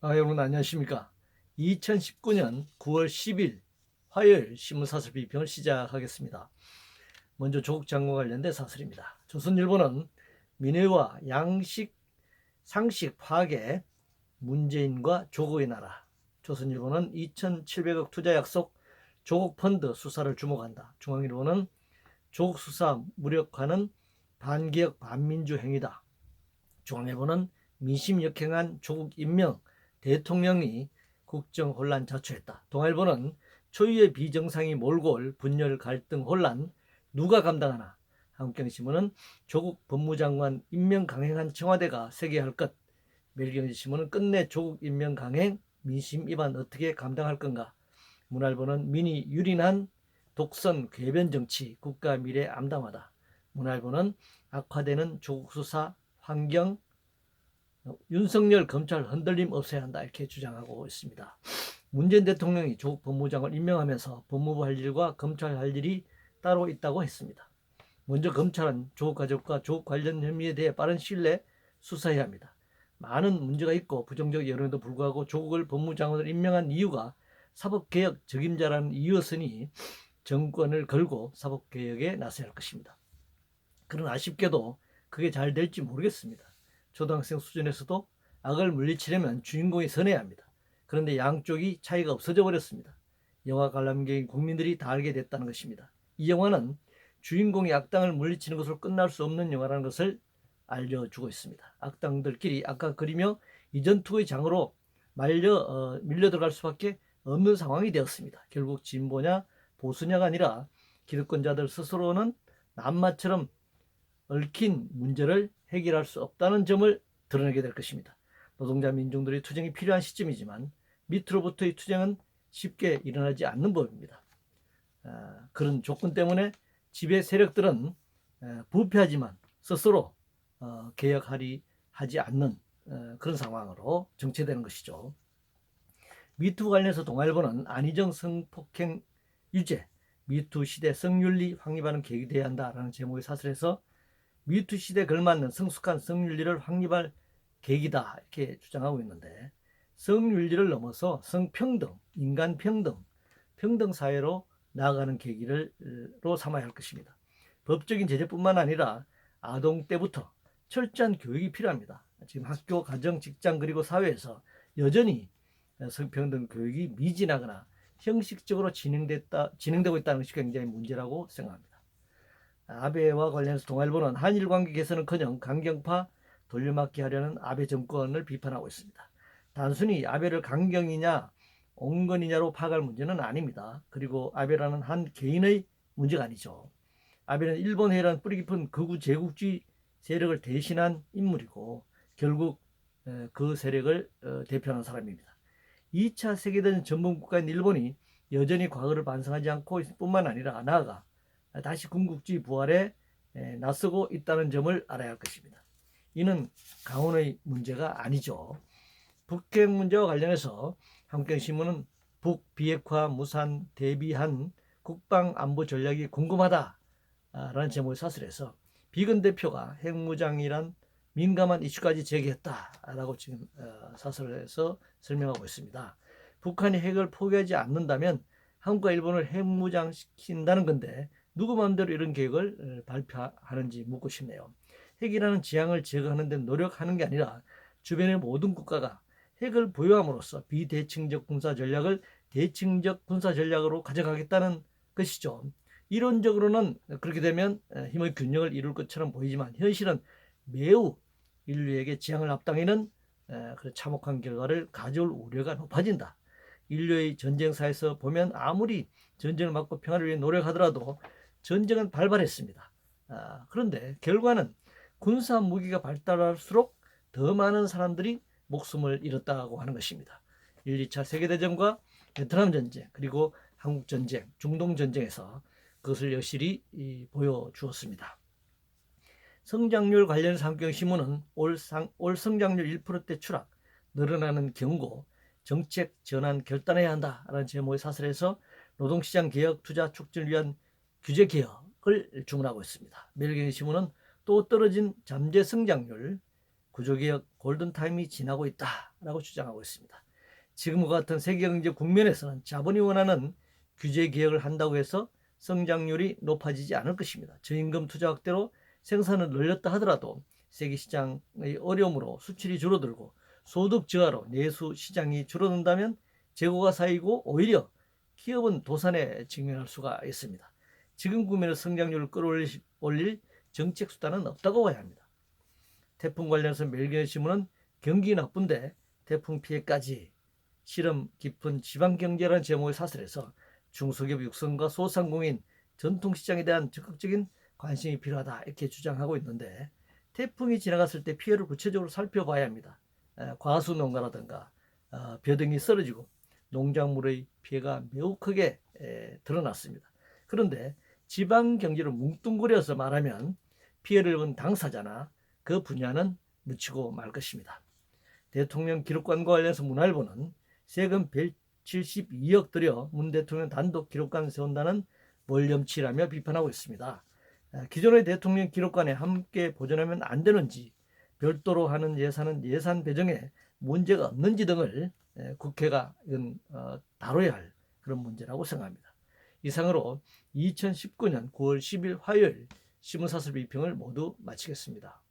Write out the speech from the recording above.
여러분 안녕하십니까. 2019년 9월 10일 화요일 신문사설 비평을 시작하겠습니다. 먼저 조국 장관 관련된 사설입니다. 조선일보는 민회와 양식 상식 파괴 문재인과 조국의 나라. 조선일보는 2,700억 투자 약속 조국 펀드 수사를 주목한다. 중앙일보는 조국 수사 무력화는 반개혁 반민주 행위다. 중앙일보는 민심 역행한 조국 임명 대통령이 국정 혼란 자초했다. 동아일보는 초유의 비정상이 몰고 올 분열 갈등 혼란 누가 감당하나. 한국경제신문은 조국 법무장관 임명 강행한 청와대가 새겨야 할 것. 매일경제신문은 끝내 조국 임명 강행 민심 위반 어떻게 감당할 건가. 문화일보는 민이 유린한 독선 궤변 정치 국가 미래 암담하다. 문화일보는 악화되는 조국 수사 환경 윤석열 검찰 흔들림 없애야 한다 이렇게 주장하고 있습니다. 문재인 대통령이 조국 법무장관을 임명하면서 법무부 할 일과 검찰 할 일이 따로 있다고 했습니다. 먼저 검찰은 조국 가족과 조국 관련 혐의에 대해 빠른 시일 내에 수사해야 합니다. 많은 문제가 있고 부정적 여론에도 불구하고 조국을 법무장관을 임명한 이유가 사법개혁 적임자라는 이유였으니 정권을 걸고 사법개혁에 나서야 할 것입니다. 그러나 아쉽게도 그게 잘 될지 모르겠습니다. 초등학생 수준에서도 악을 물리치려면 주인공이 선해야 합니다. 그런데 양쪽이 차이가 없어져 버렸습니다. 영화 관람객인 국민들이 다 알게 됐다는 것입니다. 이 영화는 주인공이 악당을 물리치는 것으로 끝날 수 없는 영화라는 것을 알려주고 있습니다. 악당들끼리 악각거리며 이전투의 장으로 밀려 들어갈 수밖에 없는 상황이 되었습니다. 결국 진보냐 보수냐가 아니라 기득권자들 스스로는 남마처럼 얽힌 문제를 해결할 수 없다는 점을 드러내게 될 것입니다. 노동자 민중들의 투쟁이 필요한 시점이지만 밑으로부터의 투쟁은 쉽게 일어나지 않는 법입니다. 그런 조건 때문에 지배 세력들은 부패하지만 스스로 개혁하지 않는 그런 상황으로 정체되는 것이죠. 미투 관련해서 동아일보는 안희정 성폭행 유죄, 미투 시대 성윤리 확립하는 계획이 되어야 한다라는 제목의 사설에서 미투 시대에 걸맞는 성숙한 성윤리를 확립할 계기다 이렇게 주장하고 있는데, 성윤리를 넘어서 성평등, 인간평등, 평등사회로 나아가는 계기로 삼아야 할 것입니다. 법적인 제재뿐만 아니라 아동 때부터 철저한 교육이 필요합니다. 지금 학교, 가정, 직장 그리고 사회에서 여전히 성평등 교육이 미진하거나 형식적으로 진행되고 있다는 것이 굉장히 문제라고 생각합니다. 아베와 관련해서 동아일보는 한일 관계 개선은커녕 강경파 돌려막기 하려는 아베 정권을 비판하고 있습니다. 단순히 아베를 강경이냐 온건이냐로 파악할 문제는 아닙니다. 그리고 아베라는 한 개인의 문제가 아니죠. 아베는 일본해라는 뿌리 깊은 극우 제국주의 세력을 대신한 인물이고 결국 그 세력을 대표하는 사람입니다. 2차 세계대전 전범 국가인 일본이 여전히 과거를 반성하지 않고 있을 뿐만 아니라 나아가 다시 군국주의 부활에 나서고 있다는 점을 알아야 할 것입니다. 이는 강원의 문제가 아니죠. 북핵 문제와 관련해서 한국경제신문은 북 비핵화 무산 대비한 국방안보 전략이 궁금하다라는 제목의 사설에서 비건 대표가 핵무장이란 민감한 이슈까지 제기했다라고 지금 사설에서 설명하고 있습니다. 북한이 핵을 포기하지 않는다면 한국과 일본을 핵무장시킨다는 건데 누구 마음대로 이런 계획을 발표하는지 묻고 싶네요. 핵이라는 지향을 제거하는 데 노력하는 게 아니라 주변의 모든 국가가 핵을 보유함으로써 비대칭적 군사 전략을 대칭적 군사 전략으로 가져가겠다는 것이죠. 이론적으로는 그렇게 되면 힘의 균형을 이룰 것처럼 보이지만 현실은 매우 인류에게 지향을 앞당기는 참혹한 결과를 가져올 우려가 높아진다. 인류의 전쟁사에서 보면 아무리 전쟁을 막고 평화를 위해 노력하더라도 전쟁은 발발했습니다. 그런데 결과는 군사 무기가 발달할수록 더 많은 사람들이 목숨을 잃었다고 하는 것입니다. 1, 2차 세계대전과 베트남 전쟁 그리고 한국 전쟁, 중동 전쟁에서 그것을 여실히 보여주었습니다. 성장률 관련해서 한국경제신문은 올 성장률 1%대 추락, 늘어나는 경고, 정책 전환 결단해야 한다라는 제목의 사설에서 노동시장 개혁, 투자 촉진을 위한 규제 개혁을 주문하고 있습니다. 매일경제신문은 또 떨어진 잠재 성장률, 구조개혁 골든타임이 지나고 있다라고 주장하고 있습니다. 지금과 같은 세계경제 국면에서는 자본이 원하는 규제개혁을 한다고 해서 성장률이 높아지지 않을 것입니다. 저임금 투자 확대로 생산을 늘렸다 하더라도 세계시장의 어려움으로 수출이 줄어들고 소득 저하로 내수 시장이 줄어든다면 재고가 쌓이고 오히려 기업은 도산에 직면할 수가 있습니다. 지금 국면의 성장률을 끌어올릴 정책 수단은 없다고 봐야 합니다. 태풍 관련해서 매일경제신문은 경기 나쁜데 태풍 피해까지 실험 깊은 지방경제라는 제목의 사설에서 중소기업 육성과 소상공인 전통시장에 대한 적극적인 관심이 필요하다 이렇게 주장하고 있는데, 태풍이 지나갔을 때 피해를 구체적으로 살펴봐야 합니다. 과수농가라든가 벼등이 쓰러지고 농작물의 피해가 매우 크게 드러났습니다. 그런데 지방경제를 뭉뚱그려서 말하면 피해를 입은 당사자나 그 분야는 묻히고 말 것입니다. 대통령 기록관과 관련해서 문화일보는 세금 172억 들여 문 대통령 단독 기록관 세운다는 몰염치라며 비판하고 있습니다. 기존의 대통령 기록관에 함께 보존하면 안 되는지, 별도로 하는 예산은 예산 배정에 문제가 없는지 등을 국회가 다뤄야 할 그런 문제라고 생각합니다. 이상으로 2019년 9월 10일 화요일 신문사설 비평을 모두 마치겠습니다.